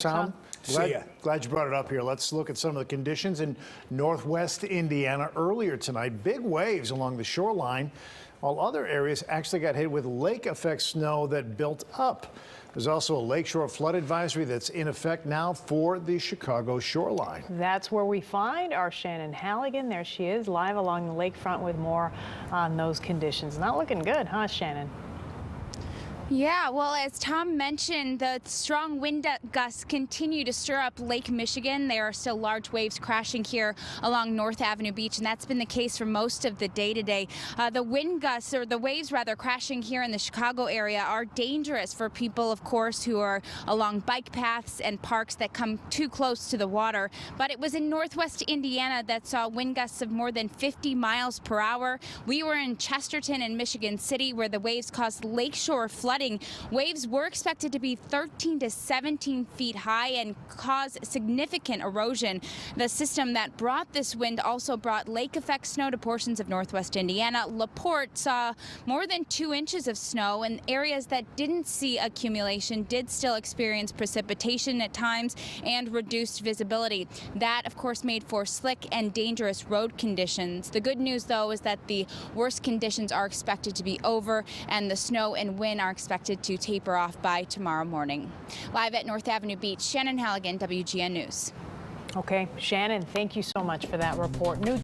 Tom, See ya. glad you brought it up here. Let's look at some of the conditions in northwest Indiana earlier tonight. Big waves along the shoreline, while other areas actually got hit with lake effect snow that built up. There's also a lakeshore flood advisory that's in effect now for the Chicago shoreline. That's where we find our Shannon Halligan. There she is, live along the lakefront with more on those conditions. Not looking good, huh, Shannon? Yeah, well, as Tom mentioned, the strong wind gusts continue to stir up Lake Michigan. There are still large waves crashing here along North Avenue Beach, and that's been the case for most of the day today. The wind gusts, or the waves rather, crashing here in the Chicago area are dangerous for people, of course, who are along bike paths and parks that come too close to the water. But it was in northwest Indiana that saw wind gusts of more than 50 miles per hour. We were in Chesterton and Michigan City, where the waves caused lakeshore flooding. Waves were expected to be 13 to 17 feet high and cause significant erosion. The system that brought this wind also brought lake effect snow to portions of northwest Indiana. LaPorte saw more than 2 inches of snow, and areas that didn't see accumulation did still experience precipitation at times and reduced visibility. That, of course, made for slick and dangerous road conditions. The good news, though, is that the worst conditions are expected to be over, and the snow and wind are expected to taper off by tomorrow morning. Live at North Avenue Beach, Shannon Halligan, WGN News. Okay, Shannon, thank you so much for that report. New